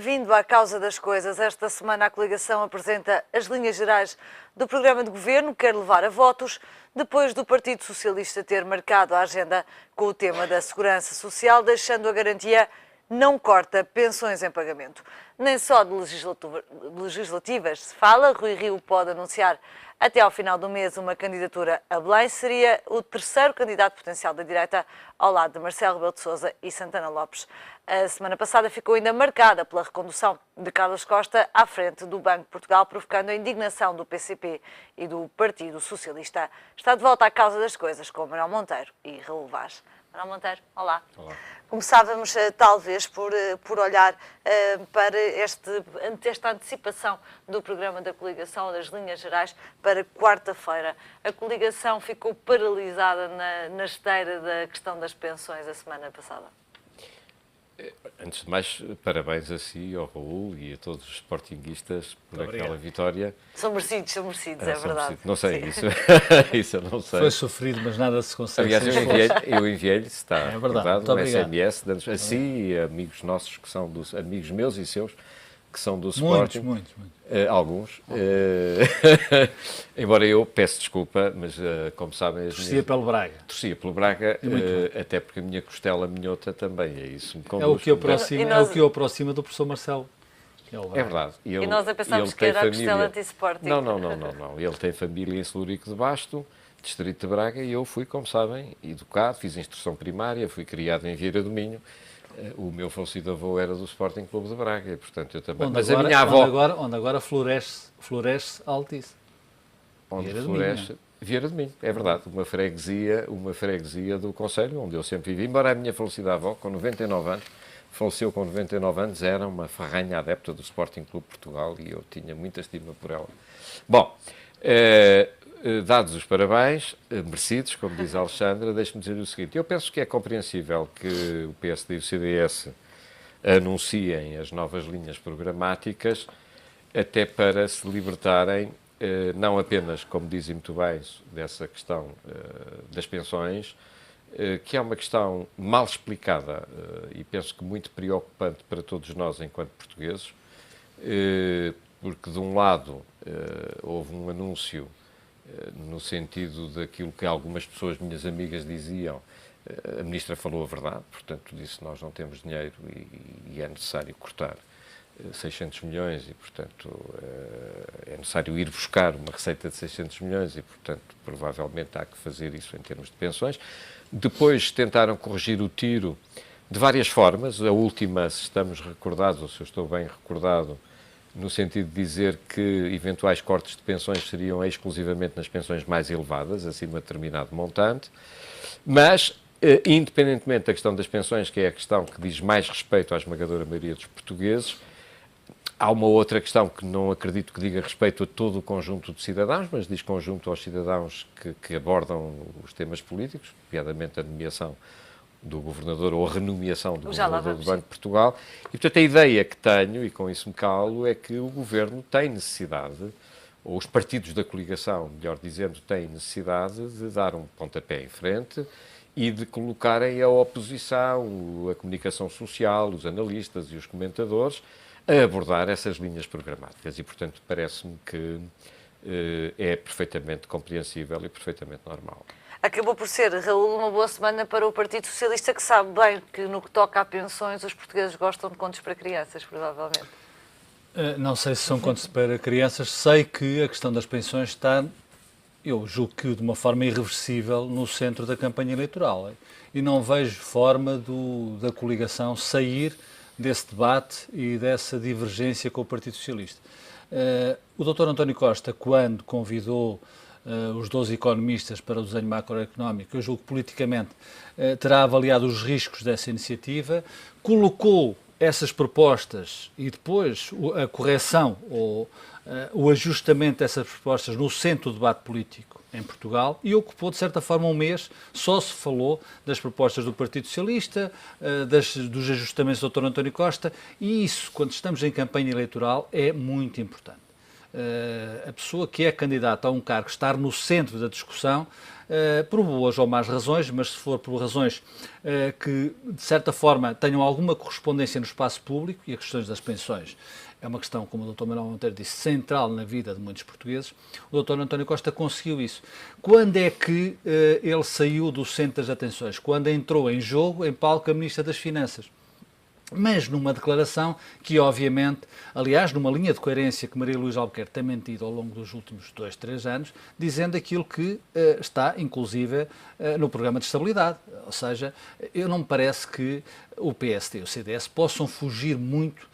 bem-vindo à Causa das Coisas. Esta semana a coligação apresenta as linhas gerais do programa de governo que quer levar a votos, depois do Partido Socialista ter marcado a agenda com o tema da segurança social, deixando a garantia não corta pensões em pagamento. Nem só de legislativas se fala. Rui Rio pode anunciar até ao final do mês uma candidatura a Belém. Seria o terceiro candidato potencial da direita ao lado de Marcelo Rebelo de Sousa e Santana Lopes. A semana passada ficou ainda marcada pela recondução de Carlos Costa à frente do Banco de Portugal, provocando a indignação do PCP e do Partido Socialista. Está de volta à Causa das Coisas com Manuel Monteiro e Raul Vaz. Manuel Monteiro, olá. Olá. Começávamos talvez por olhar para esta antecipação do programa da coligação, das linhas gerais, para quarta-feira. A coligação ficou paralisada na esteira da questão das pensões a semana passada. Antes de mais, parabéns a si, ao Raul e a todos os sportinguistas por aquela vitória. São merecidos, é verdade. Merecidos. Não sei, isso, isso eu não sei. Foi sofrido, mas nada se consegue. Aliás, eu enviei-lhe, se está recordado, um SMS, a si e amigos nossos, que são dos amigos meus e seus, que são do Sporting. Muitos. Alguns. Embora eu peço desculpa, mas como sabem... Torcia pelo Braga. Torcia pelo Braga, até porque a minha costela minhota também, é isso. É o que o aproxima do professor Marcelo. É verdade. E nós a pensávamos que era a costela anti-Sporting. Não. Ele tem família em Celurico de Basto, distrito de Braga, e eu fui, como sabem, educado, fiz instrução primária, fui criado em Vieira do Minho. O meu falecido avô era do Sporting Clube de Braga, e portanto eu também. Mas a minha avó... Onde agora floresce Altice. Onde floresce... Vieira de Minho, é verdade. Uma freguesia do concelho, onde eu sempre vivi. Embora a minha falecida avó, com 99 anos, faleceu com 99 anos, era uma ferranha adepta do Sporting Clube de Portugal e eu tinha muita estima por ela. Bom, dados os parabéns, merecidos, como diz a Alexandra, deixe-me dizer o seguinte. Eu penso que é compreensível que o PSD e o CDS anunciem as novas linhas programáticas até para se libertarem, não apenas, como dizem muito bem, dessa questão das pensões, que é uma questão mal explicada e penso que muito preocupante para todos nós enquanto portugueses, porque de um lado houve um anúncio no sentido daquilo que algumas pessoas, minhas amigas, diziam. A Ministra falou a verdade, portanto disse nós não temos dinheiro e é necessário cortar 600 milhões e, portanto, é necessário ir buscar uma receita de 600 milhões e, portanto, provavelmente há que fazer isso em termos de pensões. Depois tentaram corrigir o tiro de várias formas. A última, se estamos recordados, ou se eu estou bem recordado, no sentido de dizer que eventuais cortes de pensões seriam exclusivamente nas pensões mais elevadas, acima de determinado montante. Mas, independentemente da questão das pensões, que é a questão que diz mais respeito à esmagadora maioria dos portugueses, há uma outra questão que não acredito que diga respeito a todo o conjunto de cidadãos, mas diz conjunto aos cidadãos que abordam os temas políticos, nomeadamente a nomeação do governador ou a renomeação do governador do Banco de Portugal. E, portanto, a ideia que tenho, e com isso me calo, é que o governo tem necessidade, ou os partidos da coligação, melhor dizendo, têm necessidade de dar um pontapé em frente e de colocarem a oposição, a comunicação social, os analistas e os comentadores a abordar essas linhas programáticas. E, portanto, parece-me que é perfeitamente compreensível e perfeitamente normal. Acabou por ser, Raul, uma boa semana para o Partido Socialista, que sabe bem que no que toca a pensões os portugueses gostam de contos para crianças, provavelmente. Não sei se são contos para crianças, sei que a questão das pensões está, eu julgo que de uma forma irreversível, no centro da campanha eleitoral. E não vejo forma da coligação sair desse debate e dessa divergência com o Partido Socialista. O Dr. António Costa, quando convidou os 12 economistas para o desenho macroeconómico, eu julgo que politicamente terá avaliado os riscos dessa iniciativa, colocou essas propostas e depois a correção ou o ajustamento dessas propostas no centro do debate político em Portugal e ocupou, de certa forma, um mês. Só se falou das propostas do Partido Socialista, dos ajustamentos do Dr. António Costa, e isso, quando estamos em campanha eleitoral, é muito importante. a pessoa que é candidata a um cargo estar no centro da discussão, por boas ou más razões, mas se for por razões que, de certa forma, tenham alguma correspondência no espaço público, e as questões das pensões é uma questão, como o Dr. Manuel Monteiro disse, central na vida de muitos portugueses, o Dr. António Costa conseguiu isso. Quando é que ele saiu do centro das atenções? Quando entrou em jogo, em palco, a Ministra das Finanças. Mas numa declaração que, obviamente, aliás, numa linha de coerência que Maria Luísa Albuquerque tem mantido ao longo dos últimos 2, 3 anos, dizendo aquilo que está, inclusive, no programa de estabilidade. Ou seja, eu não me parece que o PSD e o CDS possam fugir muito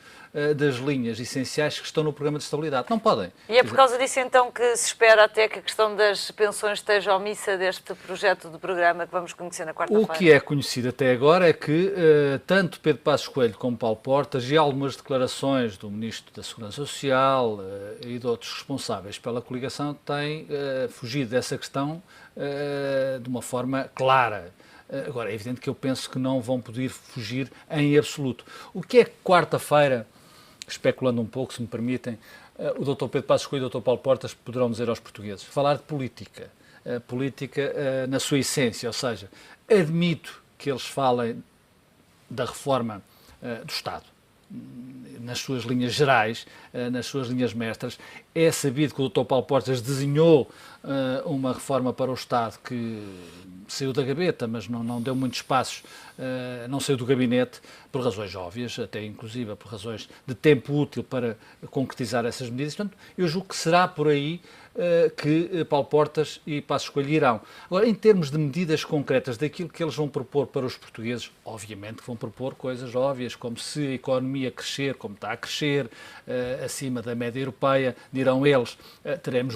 das linhas essenciais que estão no programa de estabilidade. Não podem. E é por causa disso, então, que se espera até que a questão das pensões esteja omissa deste projeto de programa que vamos conhecer na quarta-feira? O que é conhecido até agora é que tanto Pedro Passos Coelho como Paulo Portas e algumas declarações do Ministro da Segurança Social e de outros responsáveis pela coligação têm fugido dessa questão de uma forma clara. Agora, é evidente que eu penso que não vão poder fugir em absoluto. O que é que quarta-feira, especulando um pouco, se me permitem, o Dr. Pedro Passos Coelho e o Dr. Paulo Portas poderão dizer aos portugueses? Falar de política. Política na sua essência, ou seja, admito que eles falem da reforma do Estado, nas suas linhas gerais, nas suas linhas mestras. É sabido que o Dr. Paulo Portas desenhou uma reforma para o Estado que saiu da gaveta, mas não deu muitos passos, não saiu do gabinete, por razões óbvias, até inclusive por razões de tempo útil para concretizar essas medidas. Portanto, eu julgo que será por aí que Paulo Portas e Passos Coelho irão. Agora, em termos de medidas concretas daquilo que eles vão propor para os portugueses, obviamente que vão propor coisas óbvias, como se a economia crescer, como está a crescer, acima da média europeia, dirão eles, teremos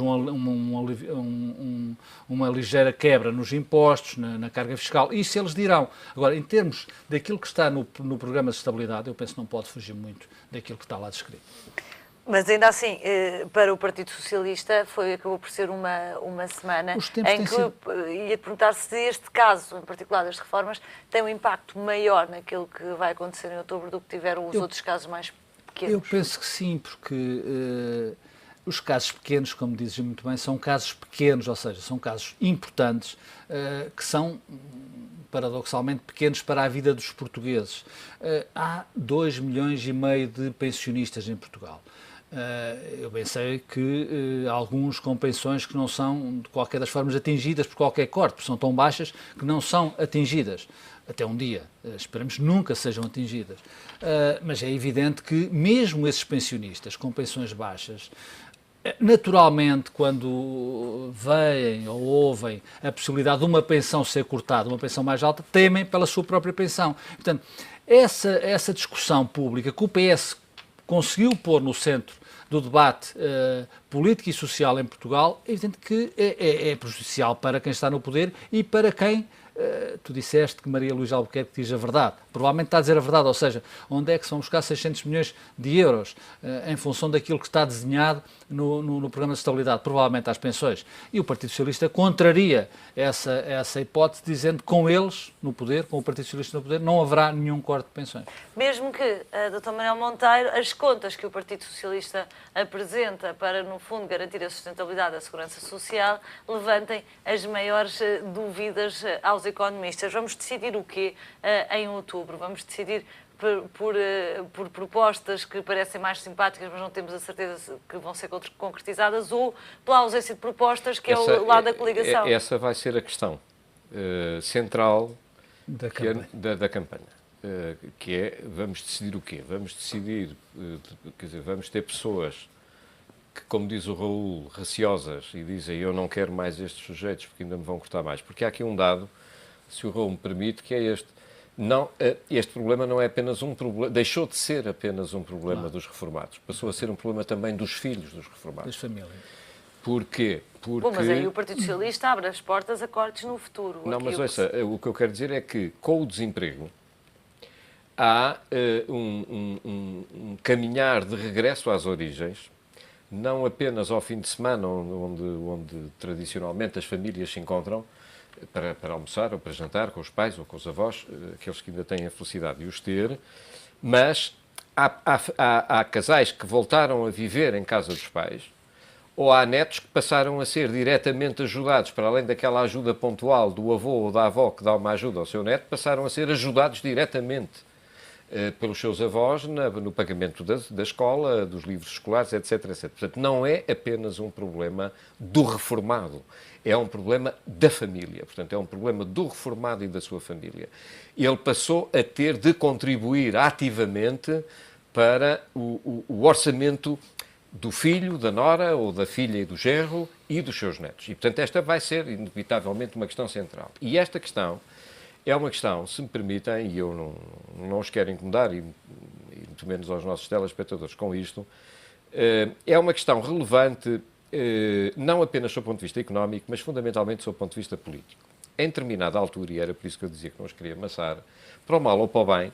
uma ligeira quebra nos impostos, na carga fiscal, isso eles dirão. Agora, em termos daquilo que está no programa de estabilidade, eu penso que não pode fugir muito daquilo que está lá descrito. Mas ainda assim, para o Partido Socialista, acabou por ser uma semana em que ia perguntar se este caso, em particular das reformas, tem um impacto maior naquilo que vai acontecer em outubro do que tiveram os outros casos mais pequenos. Eu penso que sim, porque os casos pequenos, como dizes muito bem, são casos pequenos, ou seja, são casos importantes, que são paradoxalmente pequenos para a vida dos portugueses. Há 2,5 milhões de pensionistas em Portugal. Eu bem sei que alguns com pensões que não são, de qualquer das formas, atingidas por qualquer corte, porque são tão baixas que não são atingidas. Até um dia, esperamos nunca sejam atingidas. Mas é evidente que mesmo esses pensionistas com pensões baixas, naturalmente, quando veem ou ouvem a possibilidade de uma pensão ser cortada, uma pensão mais alta, temem pela sua própria pensão. Portanto, essa discussão pública que o PS conseguiu pôr no centro do debate político e social em Portugal, é evidente que é prejudicial para quem está no poder e para quem, tu disseste que Maria Luísa Albuquerque diz a verdade, provavelmente está a dizer a verdade, ou seja, onde é que se vão buscar 600 milhões de euros em função daquilo que está desenhado no programa de estabilidade, provavelmente às pensões. E o Partido Socialista contraria essa hipótese, dizendo que com eles no poder, com o Partido Socialista no poder, não haverá nenhum corte de pensões. Mesmo que, Dr. Manuel Monteiro, as contas que o Partido Socialista apresenta para, no fundo, garantir a sustentabilidade da segurança social, levantem as maiores dúvidas aos economistas. Vamos decidir o quê em outubro? Vamos decidir por propostas que parecem mais simpáticas, mas não temos a certeza que vão ser concretizadas, ou pela ausência de propostas, que é o lado da coligação? Essa vai ser a questão central da campanha. Que é, vamos decidir o quê? Vamos decidir, quer dizer, vamos ter pessoas que, como diz o Raul, raciosas, e dizem eu não quero mais estes sujeitos porque ainda me vão cortar mais. Porque há aqui um dado, se o Raul me permite, que é este. Não, este problema não é apenas um problema, deixou de ser apenas um problema dos reformados, passou a ser um problema também dos filhos dos reformados. Das famílias. Porquê? Porque... Bom, mas aí o Partido Socialista abre as portas a cortes no futuro. Não, mas ouça, o que eu quero dizer é que com o desemprego há um caminhar de regresso às origens, não apenas ao fim de semana, onde tradicionalmente as famílias se encontram, para almoçar ou para jantar com os pais ou com os avós, aqueles que ainda têm a felicidade de os ter, mas há casais que voltaram a viver em casa dos pais ou há netos que passaram a ser diretamente ajudados, para além daquela ajuda pontual do avô ou da avó que dá uma ajuda ao seu neto, passaram a ser ajudados diretamente pelos seus avós no pagamento da escola, dos livros escolares, etc, etc. Portanto, não é apenas um problema do reformado, é um problema da família. Portanto, é um problema do reformado e da sua família. Ele passou a ter de contribuir ativamente para o orçamento do filho, da nora ou da filha e do genro e dos seus netos. E, portanto, esta vai ser, inevitavelmente, uma questão central. E esta questão é uma questão, se me permitem, e eu não os quero incomodar, e muito menos aos nossos telespectadores com isto, é uma questão relevante, não apenas sob o ponto de vista económico, mas fundamentalmente sob o ponto de vista político. Em determinada altura, e era por isso que eu dizia que não os queria amassar, para o mal ou para o bem,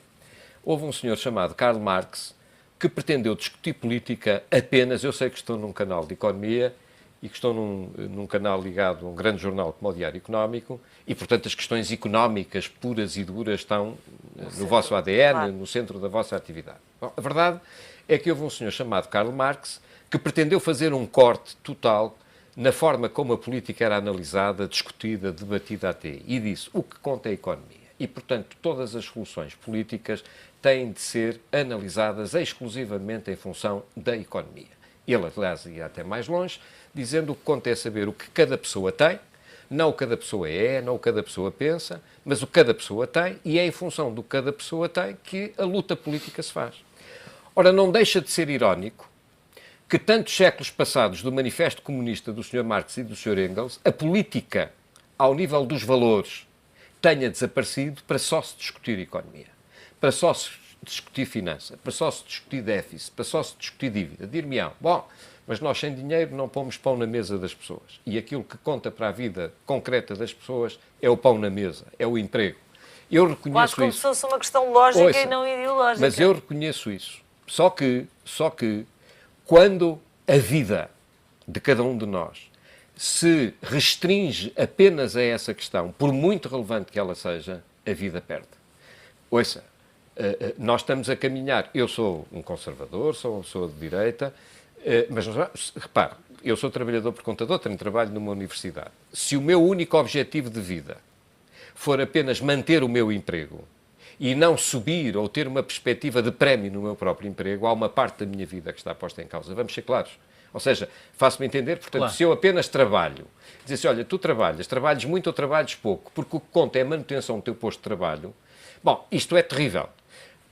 houve um senhor chamado Karl Marx que pretendeu discutir política apenas, eu sei que estou num canal de economia e que estou num canal ligado a um grande jornal como o Diário Económico e, portanto, as questões económicas puras e duras estão no vosso ADN, no centro da vossa atividade. Bom, a verdade é que houve um senhor chamado Karl Marx que pretendeu fazer um corte total na forma como a política era analisada, discutida, debatida até aí. E disse, o que conta é a economia. E, portanto, todas as soluções políticas têm de ser analisadas exclusivamente em função da economia. Ele, aliás, ia até mais longe, dizendo o que conta é saber o que cada pessoa tem, não o que cada pessoa é, não o que cada pessoa pensa, mas o que cada pessoa tem, e é em função do que cada pessoa tem que a luta política se faz. Ora, não deixa de ser irónico que tantos séculos passados do Manifesto Comunista do Sr. Marx e do Sr. Engels, a política, ao nível dos valores, tenha desaparecido para só se discutir economia, para só se discutir finança, para só se discutir déficit, para só se discutir dívida. Dir-me-ão, bom, mas nós sem dinheiro não pomos pão na mesa das pessoas. E aquilo que conta para a vida concreta das pessoas é o pão na mesa, é o emprego. Eu reconheço quase como isso. se fosse uma questão lógica. Ouça, e não ideológica. Mas eu reconheço isso. Só que quando a vida de cada um de nós se restringe apenas a essa questão, por muito relevante que ela seja, a vida perde. Ouça, nós estamos a caminhar. Eu sou um conservador, sou de direita, mas repare, eu sou trabalhador por conta de outra, trabalho numa universidade. Se o meu único objetivo de vida for apenas manter o meu emprego e não subir ou ter uma perspectiva de prémio no meu próprio emprego, há uma parte da minha vida que está posta em causa. Vamos ser claros. Ou seja, faço-me entender, portanto, claro. Se eu apenas trabalho, dizer assim, olha, tu trabalhas muito ou trabalhas pouco, porque o que conta é a manutenção do teu posto de trabalho, bom, isto é terrível.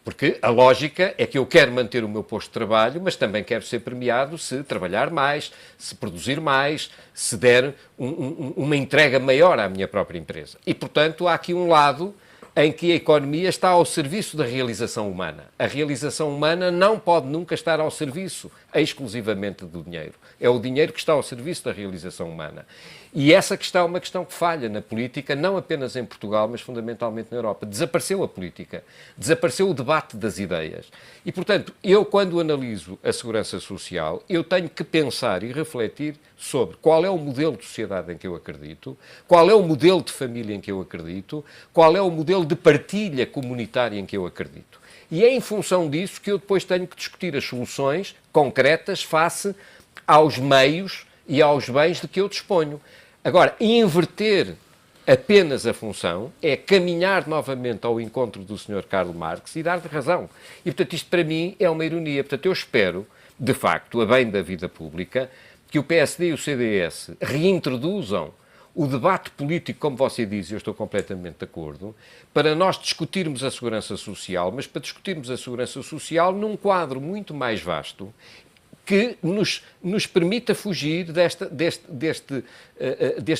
Porque a lógica é que eu quero manter o meu posto de trabalho, mas também quero ser premiado se trabalhar mais, se produzir mais, se der uma entrega maior à minha própria empresa. E, portanto, há aqui um lado em que a economia está ao serviço da realização humana. A realização humana não pode nunca estar ao serviço exclusivamente do dinheiro. É o dinheiro que está ao serviço da realização humana. E essa questão é uma questão que falha na política, não apenas em Portugal, mas fundamentalmente na Europa. Desapareceu a política, desapareceu o debate das ideias. E, portanto, eu, quando analiso a segurança social, eu tenho que pensar e refletir sobre qual é o modelo de sociedade em que eu acredito, qual é o modelo de família em que eu acredito, qual é o modelo de partilha comunitária em que eu acredito. E é em função disso que eu depois tenho que discutir as soluções concretas face aos meios e aos bens de que eu disponho. Agora, inverter apenas a função é caminhar novamente ao encontro do Sr. Karl Marx e dar-lhe razão. E, portanto, isto para mim é uma ironia. Portanto, eu espero, de facto, a bem da vida pública, que o PSD e o CDS reintroduzam o debate político, como você diz, e eu estou completamente de acordo, para nós discutirmos a segurança social, mas para discutirmos a segurança social num quadro muito mais vasto, que nos permita fugir deste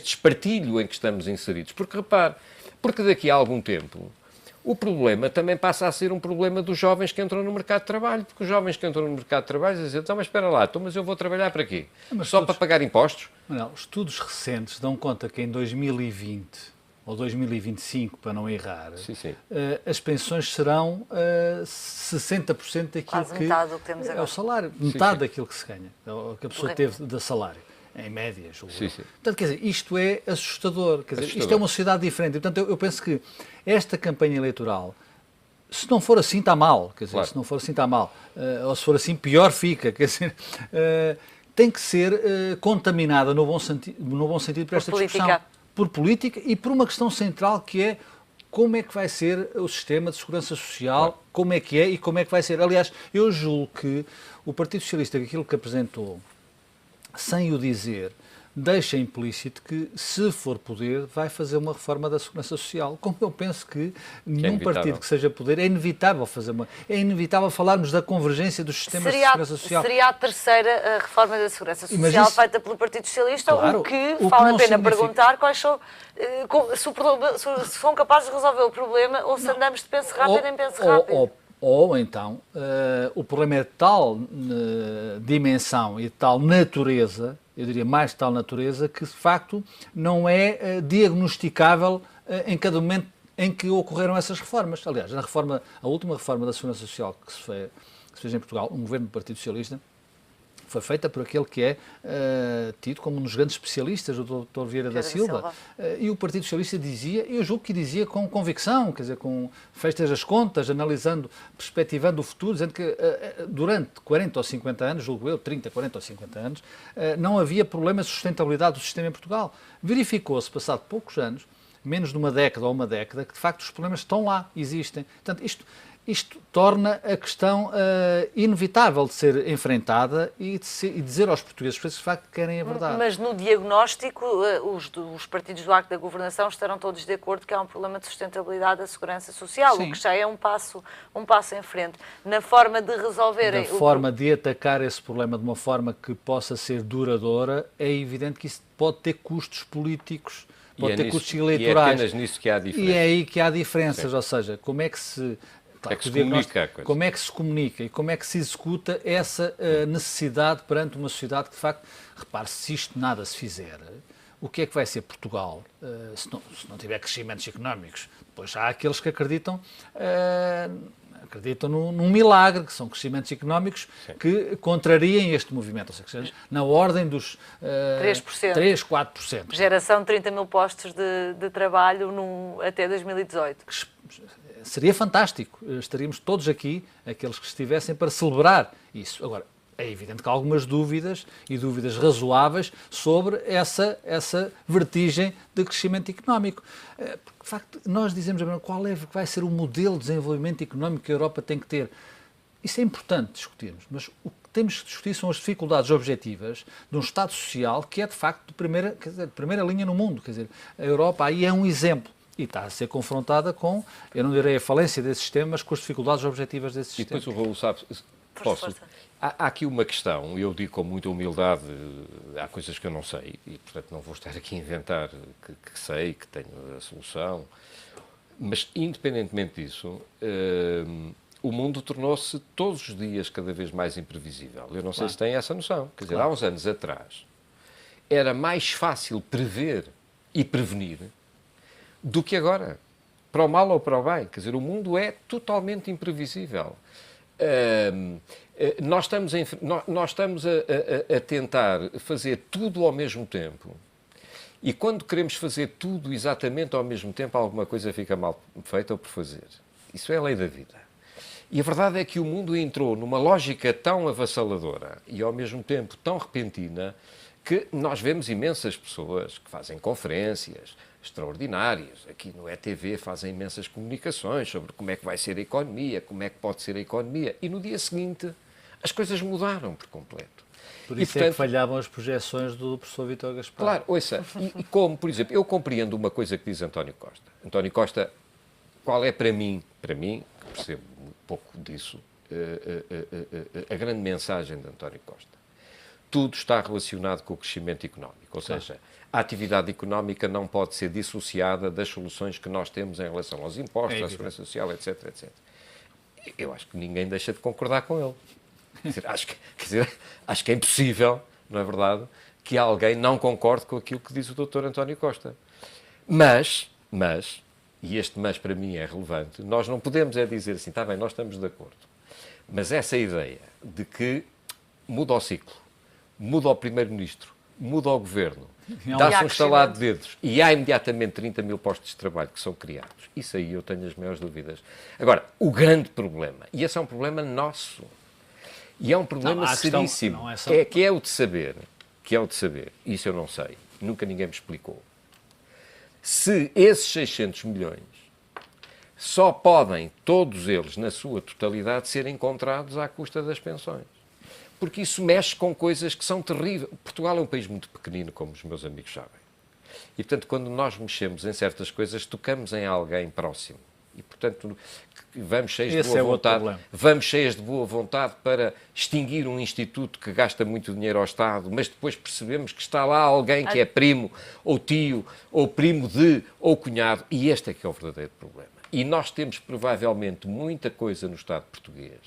espartilho em que estamos inseridos. Porque, repare, porque daqui a algum tempo o problema também passa a ser um problema dos jovens que entram no mercado de trabalho, porque os jovens que entram no mercado de trabalho dizem, então, mas espera lá, mas eu vou trabalhar para quê? Só para pagar impostos? Não, estudos recentes dão conta que em 2020 ou 2025, para não errar, sim. As pensões serão 60% daquilo quase metade do que temos agora. É o salário, metade daquilo que se ganha, que a pessoa teve de salário, em média. Portanto, quer dizer, isto é assustador, isto é uma sociedade diferente. Portanto, eu penso que esta campanha eleitoral, se não for assim, está mal, quer dizer, claro. Se não for assim, está mal, ou se for assim, pior fica, quer dizer, tem que ser contaminada no bom sentido por esta discussão. Por política e por uma questão central que é como é que vai ser o sistema de segurança social, como é que é e como é que vai ser. Aliás, eu julgo que o Partido Socialista, aquilo que apresentou, sem o dizer, deixa implícito que, se for poder, vai fazer uma reforma da segurança social. Como eu penso que num partido que seja poder é inevitável é inevitável falarmos da convergência dos sistemas de segurança social. Seria a terceira reforma da segurança social feita pelo Partido Socialista, claro, o que vale a pena perguntar quais são, se são capazes de resolver o problema ou se andamos de penso rápido em penso rápido. Ou então, o problema é de tal dimensão e de tal natureza, eu diria mais de tal natureza, que de facto não é diagnosticável em cada momento em que ocorreram essas reformas. Aliás, a última reforma da Segurança Social que se fez em Portugal, um governo do Partido Socialista, foi feita por aquele que é tido como um dos grandes especialistas, o Dr. Vieira da Silva, e o Partido Socialista dizia, eu julgo que dizia com convicção, quer dizer, com feitas as contas, analisando, perspectivando o futuro, dizendo que durante 40 ou 50 anos, julgo eu, 30, 40 ou 50 anos, não havia problemas de sustentabilidade do sistema em Portugal. Verificou-se, passado poucos anos, menos de uma década ou uma década, que de facto os problemas estão lá, existem. Portanto, isto torna a questão inevitável de ser enfrentada e dizer aos portugueses que de facto querem a verdade. Mas no diagnóstico, os partidos do arco da governação estarão todos de acordo que há um problema de sustentabilidade da segurança social, sim, o que já é um passo em frente. Na forma de resolverem... Na forma de atacar esse problema de uma forma que possa ser duradoura, é evidente que isso pode ter custos políticos, pode ter custos eleitorais. E é apenas nisso que há diferenças. E é aí que há diferenças, sim, ou seja, como é que se... Como é que se comunica e como é que se executa essa necessidade perante uma sociedade que, de facto, repare, se isto nada se fizer, o que é que vai ser Portugal se não tiver crescimentos económicos? Depois há aqueles que acreditam num milagre, que são crescimentos económicos, sim, que contrariem este movimento, ou seja, na ordem dos 3, 4%. Geração de 30 mil postos de trabalho até 2018. Seria fantástico, estaríamos todos aqui, aqueles que estivessem, para celebrar isso. Agora, é evidente que há algumas dúvidas, e dúvidas razoáveis, sobre essa vertigem de crescimento económico. Porque, de facto, nós dizemos qual é que vai ser o modelo de desenvolvimento económico que a Europa tem que ter. Isso é importante discutirmos, mas o que temos que discutir são as dificuldades objetivas de um Estado social que é, de facto, de primeira linha no mundo. Quer dizer, a Europa aí é um exemplo. E está a ser confrontada com, eu não direi a falência desse sistema, mas com as dificuldades objetivas desse sistema. E depois o Raul sabe, há aqui uma questão, eu digo com muita humildade, há coisas que eu não sei, e portanto não vou estar aqui a inventar que sei, que tenho a solução, mas independentemente disso, o mundo tornou-se todos os dias cada vez mais imprevisível. Eu não sei se têm essa noção. Quer dizer, há uns anos atrás, era mais fácil prever e prevenir do que agora, para o mal ou para o bem. Quer dizer, o mundo é totalmente imprevisível. Nós estamos a tentar fazer tudo ao mesmo tempo, e quando queremos fazer tudo exatamente ao mesmo tempo, alguma coisa fica mal feita ou por fazer. Isso é a lei da vida. E a verdade é que o mundo entrou numa lógica tão avassaladora e ao mesmo tempo tão repentina que nós vemos imensas pessoas que fazem conferências extraordinárias. Aqui no ETV fazem imensas comunicações sobre como é que vai ser a economia, como é que pode ser a economia. E no dia seguinte as coisas mudaram por completo. Por isso é que falhavam as projeções do professor Vítor Gaspar. Claro, ouça, e como, por exemplo, eu compreendo uma coisa que diz António Costa. António Costa, qual é para mim, que percebo um pouco disso, a grande mensagem de António Costa? Tudo está relacionado com o crescimento económico, ou seja, a atividade económica não pode ser dissociada das soluções que nós temos em relação aos impostos, à segurança social, etc, etc. Eu acho que ninguém deixa de concordar com ele. Acho que é impossível, não é verdade, que alguém não concorde com aquilo que diz o Dr. António Costa. Mas, e este mas para mim é relevante, nós não podemos dizer assim, está bem, nós estamos de acordo, mas essa ideia de que muda o ciclo, muda o Primeiro-Ministro, muda o Governo, dá-se um estalar de dedos e há imediatamente 30 mil postos de trabalho que são criados. Isso aí eu tenho as maiores dúvidas. Agora, o grande problema, e esse é um problema nosso, E é um problema seríssimo, que é o de saber, isso eu não sei, nunca ninguém me explicou. Se esses 600 milhões só podem, todos eles, na sua totalidade, ser encontrados à custa das pensões. Porque isso mexe com coisas que são terríveis. Portugal é um país muito pequenino, como os meus amigos sabem. E, portanto, quando nós mexemos em certas coisas, tocamos em alguém próximo. E, portanto, vamos cheios de boa vontade para extinguir um instituto que gasta muito dinheiro ao Estado, mas depois percebemos que está lá alguém que é primo, ou tio, ou primo de, ou cunhado. E este é que é o verdadeiro problema. E nós temos, provavelmente, muita coisa no Estado português,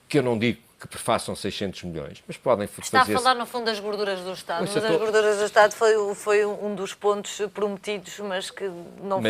que eu não digo que façam 600 milhões, mas podem fazer... Está a falar, no fundo, das gorduras do Estado. Mas as gorduras do Estado foi um dos pontos prometidos, mas que não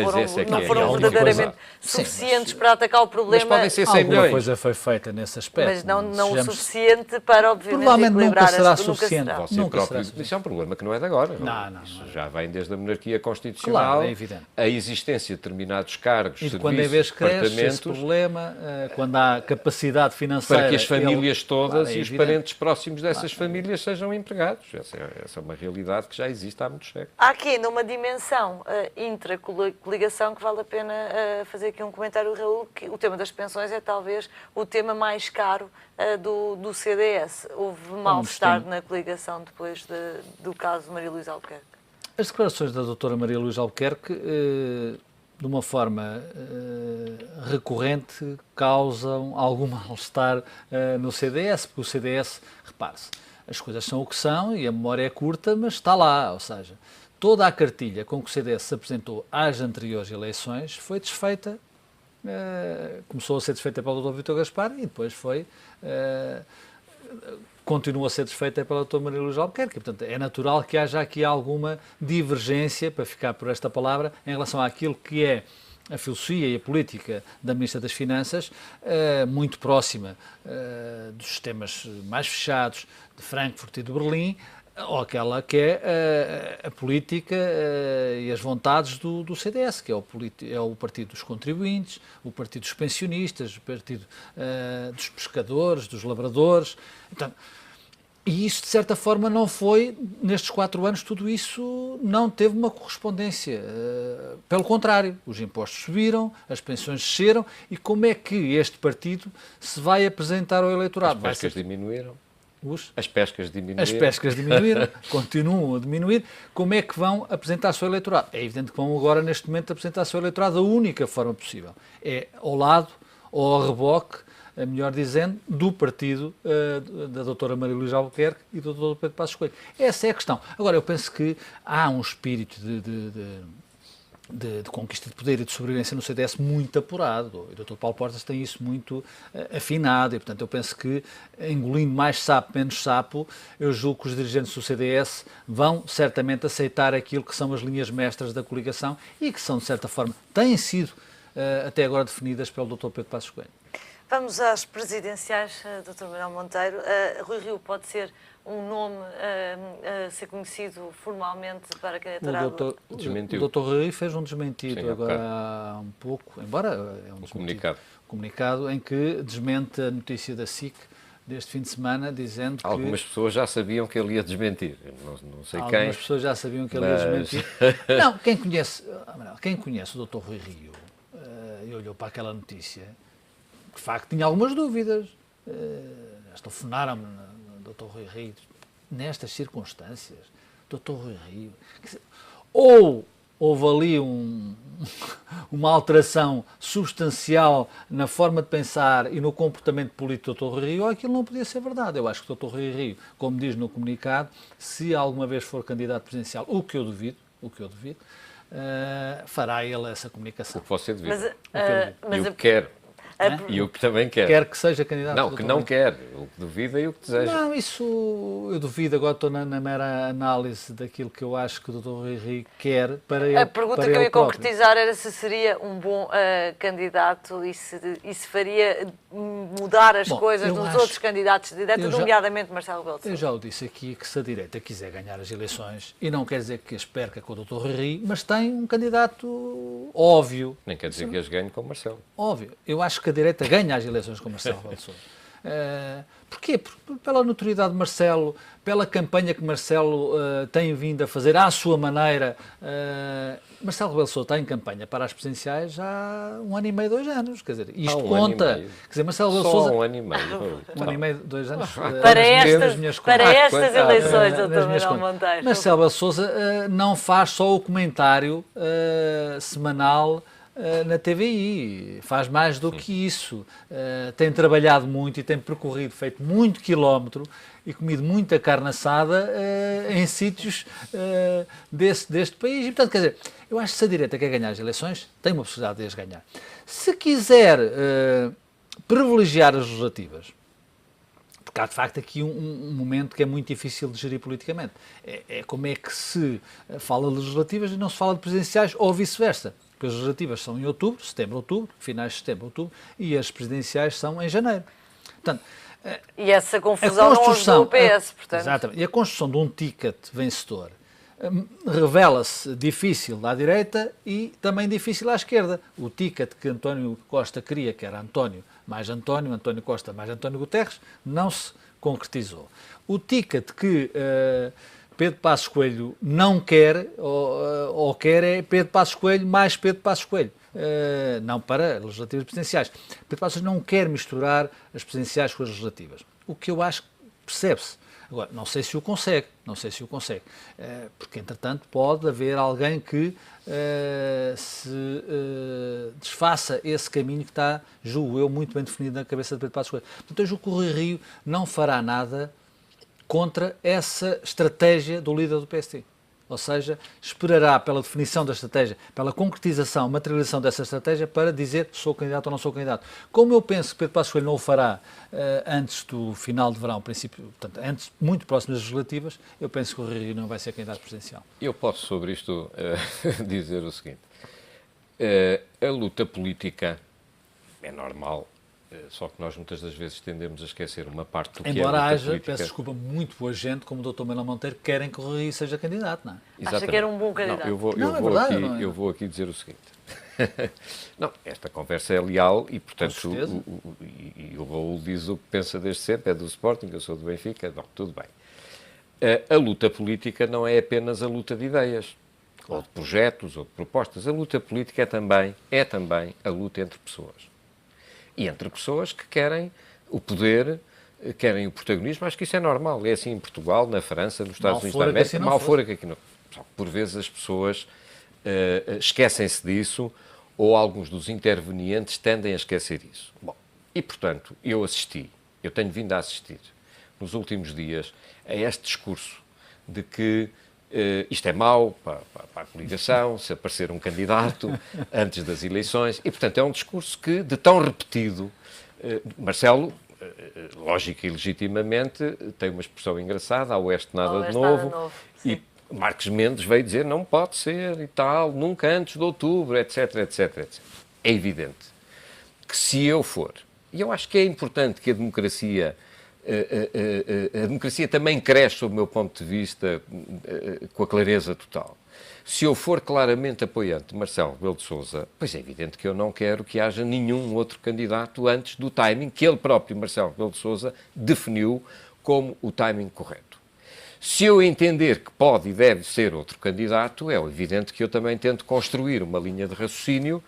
foram verdadeiramente suficientes para atacar o problema. Mas podem ser 100 milhões. Alguma coisa foi feita nesse aspecto. Mas não o suficiente para, obviamente, provavelmente equilibrar. Nunca será suficiente. Isso é um problema que não é de agora. Não. Já vem desde a monarquia constitucional. Claro, é evidente. A existência de determinados cargos, e quando a vez cresce esse problema, quando há capacidade financeira... Para que as famílias todas e os parentes próximos dessas famílias sejam empregados. Essa é uma realidade que já existe há muitos séculos. Há aqui, numa dimensão intracoligação, que vale a pena fazer aqui um comentário, Raul, que o tema das pensões é talvez o tema mais caro do CDS. Houve mal-estar na coligação depois do caso de Maria Luísa Albuquerque. As declarações da doutora Maria Luísa Albuquerque, de uma forma recorrente, causam algum mal-estar no CDS, porque o CDS, repare-se, as coisas são o que são e a memória é curta, mas está lá, ou seja, toda a cartilha com que o CDS se apresentou às anteriores eleições foi desfeita, começou a ser desfeita pelo Dr. Vítor Gaspar e depois continua a ser desfeita pela doutora Maria Luísa Albuquerque. Portanto, é natural que haja aqui alguma divergência, para ficar por esta palavra, em relação àquilo que é a filosofia e a política da Ministra das Finanças, muito próxima dos sistemas mais fechados de Frankfurt e de Berlim, ou aquela que é a política e as vontades do CDS, que é o partido dos contribuintes, o partido dos pensionistas, o partido dos pescadores, dos lavradores. Então, e isso, de certa forma, não foi, nestes 4 anos, tudo isso não teve uma correspondência. Pelo contrário, os impostos subiram, as pensões desceram, e como é que este partido se vai apresentar ao eleitorado? As pescas diminuíram. As pescas diminuíram, continuam a diminuir. Como é que vão apresentar-se ao eleitorado? É evidente que vão agora, neste momento, apresentar-se ao eleitorado da única forma possível. É ao lado, ou ao reboque, melhor dizendo, do partido da doutora Maria Luísa Albuquerque e do doutor Pedro Passos Coelho. Essa é a questão. Agora, eu penso que há um espírito de conquista de poder e de sobrevivência no CDS muito apurado. O Dr. Paulo Portas tem isso muito afinado e, portanto, eu penso que, engolindo mais sapo, menos sapo, eu julgo que os dirigentes do CDS vão certamente aceitar aquilo que são as linhas mestras da coligação e que são, de certa forma, têm sido até agora definidas pelo Dr. Pedro Passos Coelho. Vamos às presidenciais, Dr. Manuel Monteiro. Rui Rio pode ser um nome a ser conhecido formalmente para a candidatura? O Dr. Rui Rio fez um desmentido agora há um pouco, embora é um comunicado em que desmente a notícia da SIC deste fim de semana, dizendo que... Algumas pessoas já sabiam que ele ia desmentir, não sei quem. Algumas pessoas já sabiam que ele ia desmentir. Não, quem conhece o Dr. Rui Rio e olhou para aquela notícia, de facto tinha algumas dúvidas. Telefonaram-me, Dr. Rui Rio, nestas circunstâncias, Dr. Rui Rio, ou houve ali uma alteração substancial na forma de pensar e no comportamento político do Dr. Rui Rio, ou aquilo não podia ser verdade. Eu acho que o Dr. Rui Rio, como diz no comunicado, se alguma vez for candidato presidencial, o que eu duvido, fará ele essa comunicação. O que você duvida. Mas eu quero. E o que também quer. Quer que seja candidato. Não, que não quer. O que duvida e o que deseja. Não, isso eu duvido. Agora estou na mera análise daquilo que eu acho que o Dr. Rui Rio quer para ele. A pergunta que eu ia concretizar era se seria um bom candidato e se faria mudar as coisas nos outros candidatos de direita, nomeadamente Marcelo Rebelo de Sousa. Eu já o disse aqui que se a direita quiser ganhar as eleições, e não quer dizer que as perca com o Dr. Rui Rio, mas tem um candidato óbvio. Nem quer dizer que as ganhe com o Marcelo. Óbvio. Eu acho que a direita ganha as eleições com Marcelo Rebelo de Sousa. Porquê? Pela notoriedade de Marcelo, pela campanha que Marcelo tem vindo a fazer à sua maneira. Marcelo Rebelo de Sousa está em campanha para as presidenciais já há 1 ano e meio, 2 anos. Quer dizer, isto conta. Quer dizer, Marcelo Rebelo de Sousa... Só 1 ano e meio. 1 ano e meio, 2 anos. Para estas eleições, doutor Manuel Monteiro. Marcelo Rebelo de Sousa não faz só o comentário semanal na TVI, faz mais do que isso. Tem trabalhado muito e tem percorrido, feito muito quilómetro e comido muita carne assada em sítios deste país. E, portanto, quer dizer, eu acho que se a direita quer ganhar as eleições, tem uma possibilidade de as ganhar. Se quiser privilegiar as legislativas, porque há de facto aqui um momento que é muito difícil de gerir politicamente, é como é que se fala de legislativas e não se fala de presidenciais ou vice-versa. Porque as legislativas são em outubro, setembro, outubro, finais de setembro, outubro, e as presidenciais são em janeiro. Portanto, e essa confusão não ajudou o PS, portanto. Exatamente. E a construção de um ticket vencedor revela-se difícil à direita e também difícil à esquerda. O ticket que António Costa queria, que era António Costa mais António Guterres, não se concretizou. O ticket que Pedro Passos Coelho não quer, ou quer, é Pedro Passos Coelho mais Pedro Passos Coelho. Não para legislativas presidenciais. Pedro Passos não quer misturar as presidenciais com as legislativas. O que eu acho que percebe-se. Agora, não sei se o consegue, porque, entretanto, pode haver alguém que se desfaça esse caminho que está, julgo eu, muito bem definido na cabeça de Pedro Passos Coelho. Portanto, eu julgo que o Rui Rio não fará nada contra essa estratégia do líder do PSD. Ou seja, esperará pela definição da estratégia, pela concretização, materialização dessa estratégia para dizer sou candidato ou não sou candidato. Como eu penso que Pedro Passos Coelho não o fará antes do final de verão, princípio, portanto, antes, muito próximo das legislativas, eu penso que o Rui Rio não vai ser candidato presidencial. Eu posso sobre isto dizer o seguinte. A luta política é normal. Só que nós muitas das vezes tendemos a esquecer uma parte do que é a luta Embora haja, política. peço desculpa, muito boa gente, como o Dr. Manuel Monteiro, querem que o Rui seja candidato, não é? Exatamente. Acha que era um bom candidato? Não, eu vou aqui dizer o seguinte. Não, esta conversa é leal e, portanto, o Raul diz o que pensa desde sempre, é do Sporting, eu sou do Benfica, não, tudo bem. A luta política não é apenas a luta de ideias, ou de projetos, ou de propostas. A luta política é também a luta entre pessoas. E entre pessoas que querem o poder, querem o protagonismo. Acho que isso é normal. É assim em Portugal, na França, nos Estados Unidos da América. Mal fora que aqui não. Só que por vezes as pessoas esquecem-se disso ou alguns dos intervenientes tendem a esquecer isso. Bom, e portanto, eu tenho vindo a assistir nos últimos dias a este discurso de que isto é mau para a coligação, se aparecer um candidato antes das eleições, e, portanto, é um discurso que, de tão repetido, Marcelo, lógica e legitimamente, tem uma expressão engraçada, ao oeste nada de novo, e Marcos Mendes veio dizer não pode ser e tal, nunca antes de outubro, etc, etc, etc. É evidente que se eu for, e eu acho que é importante que a democracia também cresce, sob o meu ponto de vista, com a clareza total. Se eu for claramente apoiante de Marcelo Rebelo de Sousa, pois é evidente que eu não quero que haja nenhum outro candidato antes do timing que ele próprio, Marcelo Rebelo de Sousa, definiu como o timing correto. Se eu entender que pode e deve ser outro candidato, é evidente que eu também tento construir uma linha de raciocínio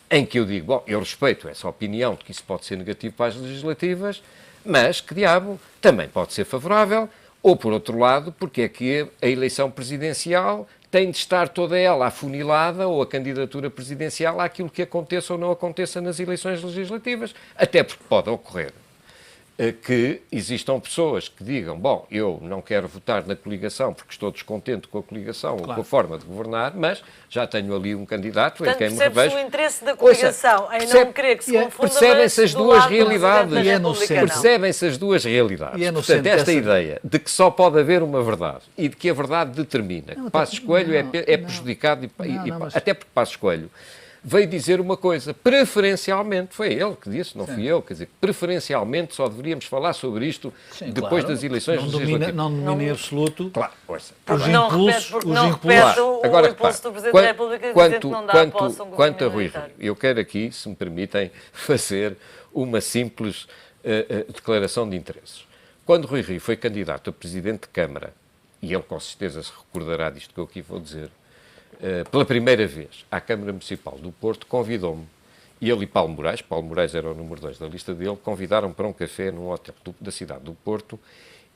em que eu digo, bom, eu respeito essa opinião de que isso pode ser negativo para as legislativas, mas, que diabo, também pode ser favorável, ou, por outro lado, porque é que a eleição presidencial tem de estar toda ela afunilada, ou a candidatura presidencial, àquilo que aconteça ou não aconteça nas eleições legislativas, até porque pode ocorrer que existam pessoas que digam, bom, eu não quero votar na coligação porque estou descontente com a coligação ou com a forma de governar, mas já tenho ali um candidato portanto, em quem me revejo. Percebe-se o interesse da coligação em não querer que se confunda, percebem-se as duas realidades. Percebem-se as duas realidades. E portanto, esta ideia de que só pode haver uma verdade e de que a verdade determina que Passos Coelho é prejudicado, até porque Passos Coelho veio dizer uma coisa, preferencialmente, foi ele que disse, não fui eu, quer dizer, preferencialmente só deveríamos falar sobre isto depois das eleições legislativas. Não domina em absoluto. Claro, força. Os impulsos o impulso do Presidente da República dizer que não dá posse a um governo quanto a Rui Rio, eu quero aqui, se me permitem, fazer uma simples declaração de interesses. Quando Rui Rio foi candidato a Presidente de Câmara, e ele com certeza se recordará disto que eu aqui vou dizer, pela primeira vez à Câmara Municipal do Porto, convidou-me, e ele e Paulo Moraes era o número 2 da lista dele, convidaram-me para um café num hotel da cidade do Porto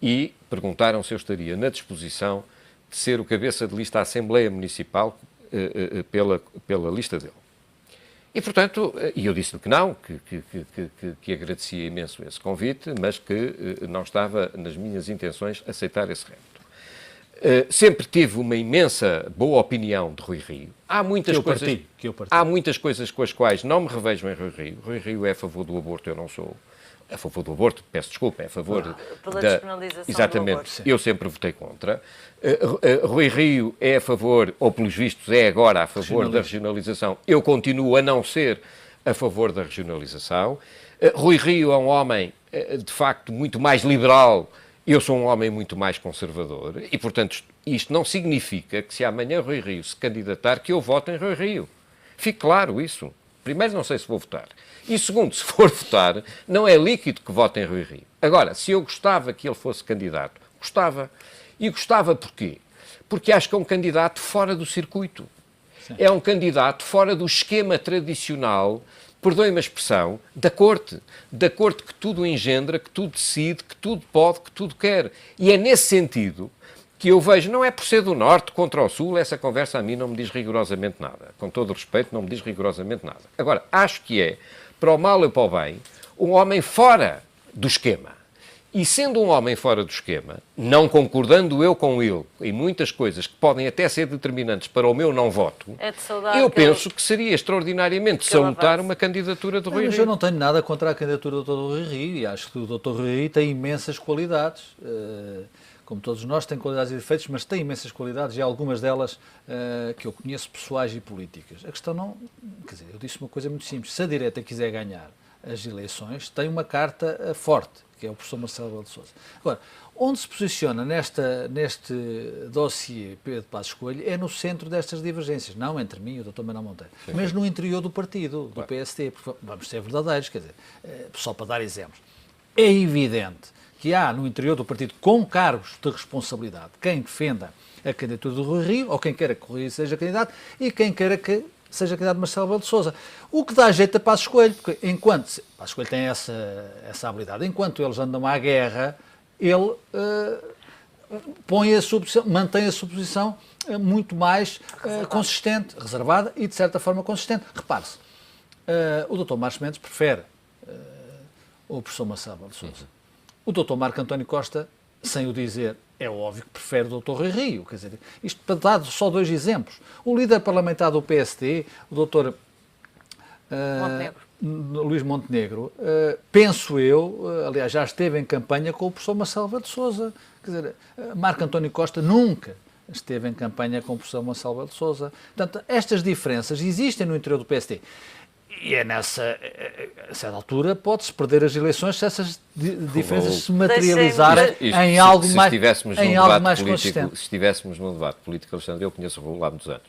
e perguntaram se eu estaria na disposição de ser o cabeça de lista à Assembleia Municipal pela lista dele. E, portanto, eu disse-lhe que não, que agradecia imenso esse convite, mas que não estava nas minhas intenções aceitar esse repto. Sempre tive uma imensa boa opinião de Rui Rio. Há muitas coisas com as quais não me revejo em Rui Rio. Rui Rio é a favor do aborto, eu não sou. A favor do aborto, peço desculpa, é a favor pela despenalização exatamente, do aborto. Eu sempre votei contra. Rui Rio é a favor, ou pelos vistos é agora a favor da regionalização. Eu continuo a não ser a favor da regionalização. Rui Rio é um homem, de facto, muito mais liberal. Eu sou um homem muito mais conservador e, portanto, isto não significa que se amanhã Rui Rio se candidatar, que eu vote em Rui Rio. Fique claro isso. Primeiro, não sei se vou votar. E segundo, se for votar, não é líquido que vote em Rui Rio. Agora, se eu gostava que ele fosse candidato, gostava. E gostava porquê? Porque acho que é um candidato fora do circuito. Sim. É um candidato fora do esquema tradicional, perdoem-me a expressão, da corte que tudo engendra, que tudo decide, que tudo pode, que tudo quer. E é nesse sentido que eu vejo, não é por ser do Norte contra o Sul, essa conversa a mim não me diz rigorosamente nada. Com todo o respeito, não me diz rigorosamente nada. Agora, acho que é, para o mal e para o bem, um homem fora do esquema. E sendo um homem fora do esquema, não concordando eu com ele em muitas coisas que podem até ser determinantes para o meu não voto, eu penso que seria extraordinariamente salutar uma candidatura de Rui Rio. Mas eu não tenho nada contra a candidatura do Dr. Rui Rio e acho que o Dr. Rui Rio tem imensas qualidades. Como todos nós, tem qualidades e defeitos, mas tem imensas qualidades e algumas delas que eu conheço pessoais e políticas. A questão não... Quer dizer, eu disse uma coisa muito simples. Se a direita quiser ganhar as eleições, tem uma carta forte, que é o professor Marcelo Rebelo de Sousa. Agora, onde se posiciona neste dossiê Pedro Passos Coelho é no centro destas divergências, não entre mim e o Dr. Manuel Monteiro, mas no interior do partido, do PSD, porque vamos ser verdadeiros, quer dizer, só para dar exemplos. É evidente que há no interior do partido, com cargos de responsabilidade, quem defenda a candidatura do Rui Rio, ou quem queira que o Rui Rio seja candidato, e quem queira que seja candidato Marcelo Rebelo de Sousa. O que dá jeito a Passos Coelho, porque enquanto Passos Coelho tem essa habilidade, enquanto eles andam à guerra, ele mantém a sua posição muito mais consistente, reservada e, de certa forma, consistente. Repare-se, o Dr. Marcos Mendes prefere o professor Marcelo Rebelo de Sousa. O Dr. Marco António Costa, sem o dizer, é óbvio que prefere o Dr. Rui Rio. Quer dizer, isto para dar só 2 exemplos. O líder parlamentar do PSD, o Dr. Luís Montenegro, penso eu, aliás, já esteve em campanha com o professor Marcelo Rebelo de Sousa. Quer dizer, Marco António Costa nunca esteve em campanha com o professor Marcelo Rebelo de Sousa. Portanto, estas diferenças existem no interior do PSD. E é a certa altura pode-se perder as eleições se essas diferenças se materializarem em algo mais consistente. Se estivéssemos num debate político, Alexandre, eu conheço o Raul há muitos anos.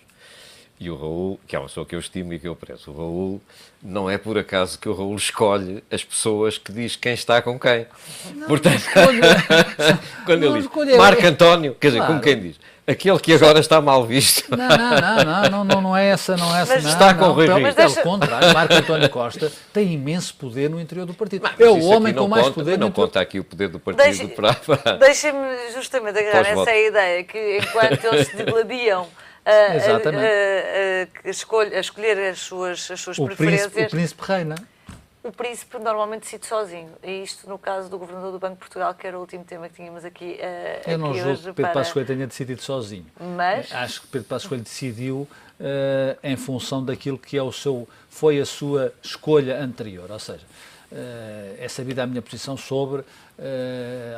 E o Raul, que é uma pessoa que eu estimo e que eu prezo, o Raul, não é por acaso que o Raul escolhe as pessoas que diz quem está com quem. Não, portanto, quando ele diz Marco António, quer dizer, como quem diz, aquele que agora está mal visto. Não é essa, Mas está com o Rui Rio. Pelo contrário, Marco António Costa tem imenso poder no interior do partido. É o homem com mais poder. Não conta aqui o poder do partido para... Deixem-me justamente agarrar nessa ideia que enquanto eles se degladiam a escolher as suas preferências... O príncipe reina. O príncipe normalmente decide sozinho. E isto no caso do Governador do Banco de Portugal, que era o último tema que tínhamos aqui eu não julgo que Pedro Passos Coelho tenha decidido sozinho. Mas... Acho que Pedro Passos Coelho decidiu em função daquilo que foi a sua escolha anterior. Ou seja, é sabida a minha posição sobre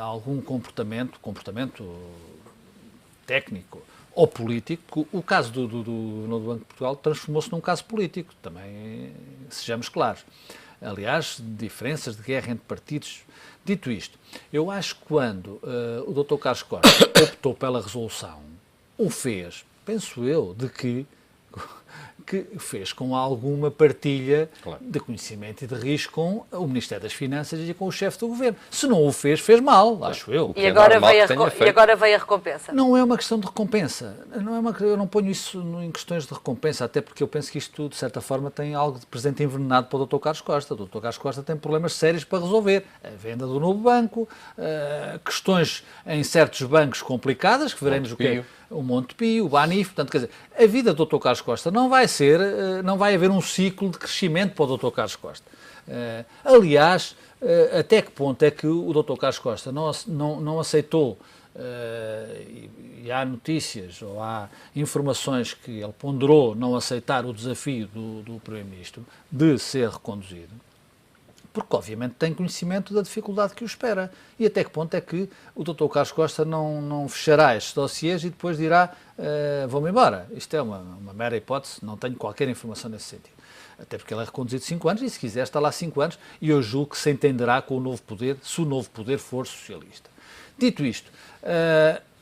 algum comportamento técnico ou político. O caso do Banco de Portugal transformou-se num caso político, também sejamos claros. Aliás, diferenças de guerra entre partidos. Dito isto, eu acho que quando o Dr. Carlos Costa optou pela resolução, o fez, penso eu, de que que fez com alguma partilha Claro. de conhecimento e de risco com o Ministério das Finanças e com o chefe do governo. Se não o fez, fez mal, acho eu. E agora veio a recompensa. Não é uma questão de recompensa. Eu não ponho isso em questões de recompensa, até porque eu penso que isto, de certa forma, tem algo de presente envenenado para o Dr. Carlos Costa. O Dr. Carlos Costa tem problemas sérios para resolver. A venda do novo banco, questões em certos bancos complicadas, que veremos o que é o Montepio, o Banif. Portanto, quer dizer, a vida do Dr. Carlos Costa não vai haver um ciclo de crescimento para o Dr. Carlos Costa. Aliás, até que ponto é que o Dr. Carlos Costa não aceitou, e há notícias ou há informações que ele ponderou não aceitar o desafio do Primeiro-Ministro de ser reconduzido, porque obviamente tem conhecimento da dificuldade que o espera. E até que ponto é que o Dr. Carlos Costa não fechará estes dossiês e depois dirá vou-me embora. Isto é uma mera hipótese, não tenho qualquer informação nesse sentido. Até porque ele é reconduzido 5 anos e, se quiser, está lá 5 anos e eu julgo que se entenderá com o novo poder, se o novo poder for socialista. Dito isto,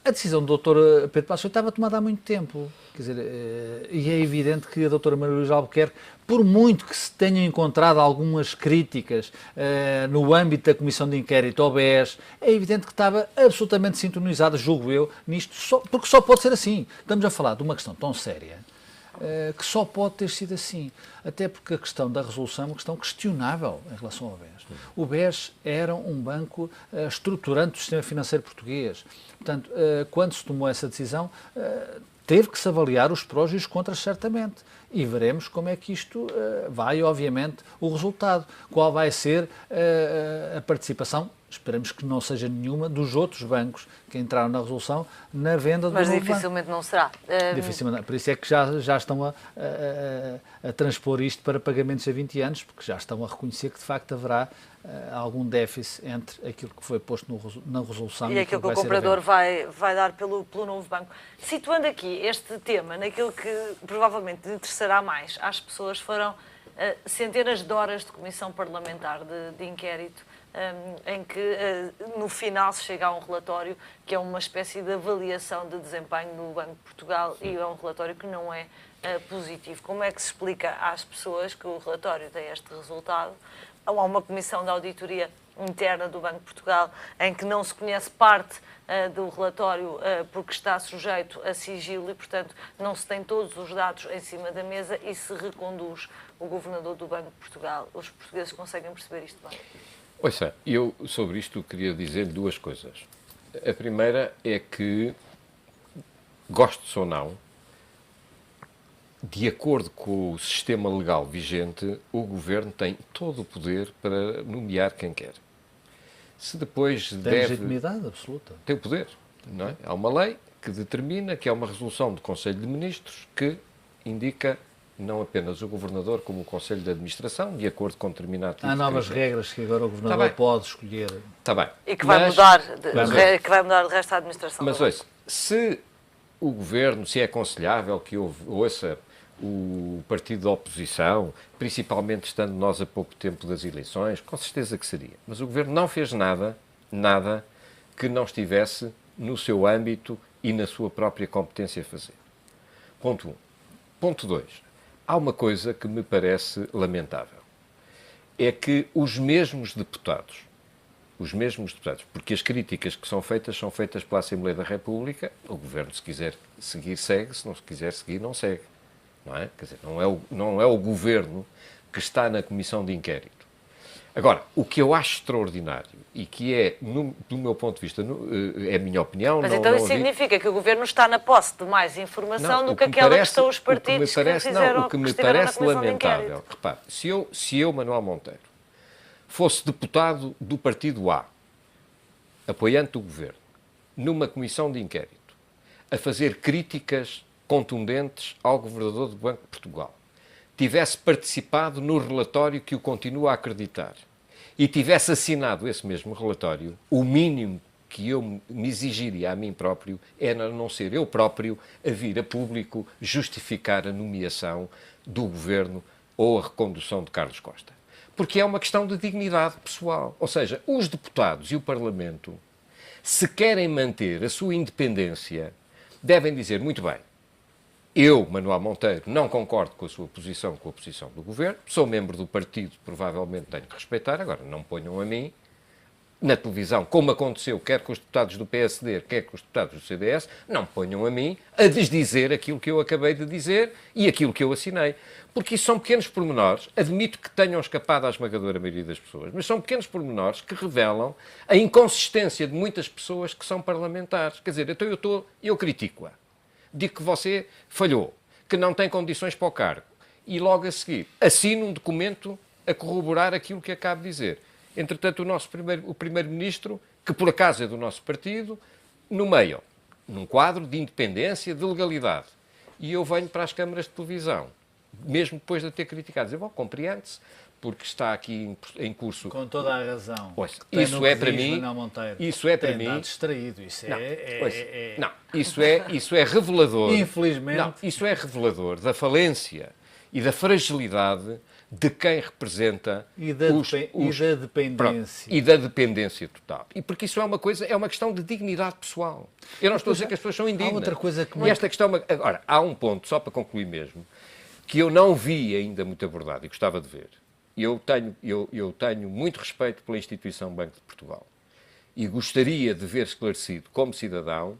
a decisão do Dr. Pedro Passos estava tomada há muito tempo. Quer dizer, e é evidente que a Dra. Maria Luísa Albuquerque, por muito que se tenham encontrado algumas críticas no âmbito da Comissão de Inquérito ao BES, é evidente que estava absolutamente sintonizada, julgo eu, nisto, porque só pode ser assim. Estamos a falar de uma questão tão séria que só pode ter sido assim. Até porque a questão da resolução é uma questão questionável em relação ao BES. O BES era um banco estruturante do sistema financeiro português. Portanto, quando se tomou essa decisão, teve que se avaliar os prós e os contras, certamente. E veremos como é que isto vai, obviamente, o resultado. Qual vai ser a participação, esperemos que não seja nenhuma, dos outros bancos que entraram na resolução na venda do novo banco. Mas dificilmente não será. Dificilmente. Por isso é que já estão a transpor isto para pagamentos a 20 anos, porque já estão a reconhecer que, de facto, haverá algum déficit entre aquilo que foi posto na resolução e aquilo que o comprador vai dar pelo novo banco. Situando aqui este tema naquilo que provavelmente interessará mais às pessoas, foram centenas de horas de comissão parlamentar de inquérito, em que no final se chega a um relatório que é uma espécie de avaliação de desempenho do Banco de Portugal e é um relatório que não é positivo. Como é que se explica às pessoas que o relatório tem este resultado? Há uma comissão de auditoria interna do Banco de Portugal em que não se conhece parte do relatório porque está sujeito a sigilo e, portanto, não se tem todos os dados em cima da mesa e se reconduz o governador do Banco de Portugal. Os portugueses conseguem perceber isto bem? Ouça, eu sobre isto queria dizer duas coisas. A primeira é que, goste ou não, de acordo com o sistema legal vigente, o Governo tem todo o poder para nomear quem quer. Se depois tem legitimidade absoluta. Tem o poder, não é? Há uma lei que determina que é uma resolução do Conselho de Ministros que indica não apenas o Governador como o Conselho de Administração, de acordo com determinado tipo Há novas regras que agora o Governador pode escolher. Está bem. E que vai mudar de resto da administração. Mas ouça, se o Governo, se é aconselhável que ouça o partido da oposição, principalmente estando nós a pouco tempo das eleições, com certeza que seria. Mas o Governo não fez nada que não estivesse no seu âmbito e na sua própria competência a fazer. Ponto 1. Ponto 2. Há uma coisa que me parece lamentável. É que os mesmos deputados, porque as críticas que são feitas pela Assembleia da República, o Governo, se quiser seguir, segue, se não quiser seguir, não segue. Não é? Quer dizer, não é o Governo que está na Comissão de Inquérito. Agora, o que eu acho extraordinário e que é, do meu ponto de vista, é a minha opinião... Mas então isso significa que o Governo está na posse de mais informação do que aquela que são os partidos que fizeram o que me parece lamentável. Repare, se eu, Manuel Monteiro, fosse deputado do partido A, apoiante do Governo, numa Comissão de Inquérito, a fazer críticas contundentes ao Governador do Banco de Portugal, tivesse participado no relatório que o continua a acreditar e tivesse assinado esse mesmo relatório, o mínimo que eu me exigiria a mim próprio era não ser eu próprio a vir a público justificar a nomeação do Governo ou a recondução de Carlos Costa. Porque é uma questão de dignidade pessoal. Ou seja, os deputados e o Parlamento, se querem manter a sua independência, devem dizer, muito bem, Eu, Manuel Monteiro, não concordo com a sua posição, com a posição do Governo. Sou membro do partido, provavelmente tenho que respeitar. Agora, não ponham a mim na televisão, como aconteceu, quer com os deputados do PSD, quer com os deputados do CDS, não ponham a mim a desdizer aquilo que eu acabei de dizer e aquilo que eu assinei. Porque isso são pequenos pormenores, admito que tenham escapado à esmagadora maioria das pessoas, mas são pequenos pormenores que revelam a inconsistência de muitas pessoas que são parlamentares. Quer dizer, então eu critico-a. Digo que você falhou, que não tem condições para o cargo. E logo a seguir, assino um documento a corroborar aquilo que acabo de dizer. Entretanto, o primeiro-ministro, que por acaso é do nosso partido, nomeia num quadro de independência, de legalidade. E eu venho para as câmaras de televisão, mesmo depois de a ter criticado, dizer, bom, compreende-se, porque está aqui em curso... Com toda a razão. Pois, isso é para mim... Isso é para mim... distraído, isso isso é revelador... Infelizmente... Não, isso é revelador da falência e da fragilidade de quem representa e da dependência. Pronto, e da dependência total. E porque isso é uma questão de dignidade pessoal. Eu não estou a dizer que as pessoas são indignas. Há outra coisa que... E esta questão... Agora, há um ponto, só para concluir mesmo, que eu não vi ainda muito abordado e gostava de ver. Eu tenho muito respeito pela instituição Banco de Portugal e gostaria de ver esclarecido, como cidadão,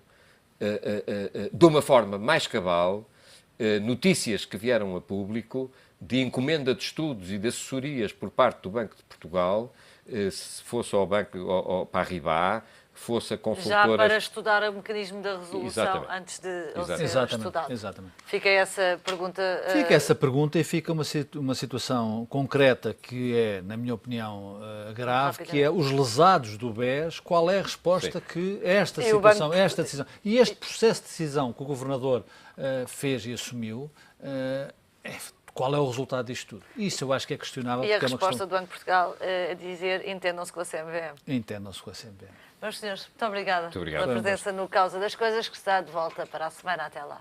de uma forma mais cabal, notícias que vieram a público de encomenda de estudos e de assessorias por parte do Banco de Portugal, se fosse ao Banco, ao Paribas, fosse a consultora... Já para estudar o mecanismo da resolução. Exatamente. Antes de ele ser estudado. Exatamente. Fica essa pergunta... Fica essa pergunta e fica uma situação concreta que é, na minha opinião, grave, que é os lesados do BES, qual é a resposta que esta situação, esta decisão, e este processo de decisão que o Governador fez e assumiu, qual é o resultado disto tudo? Isso eu acho que é questionável. E a resposta do Banco de Portugal a dizer entendam-se com a CMVM. Entendam-se com a CMVM. Meus senhores, muito obrigada Muito obrigado. pela presença no Causa das Coisas, que está de volta para a semana. Até lá.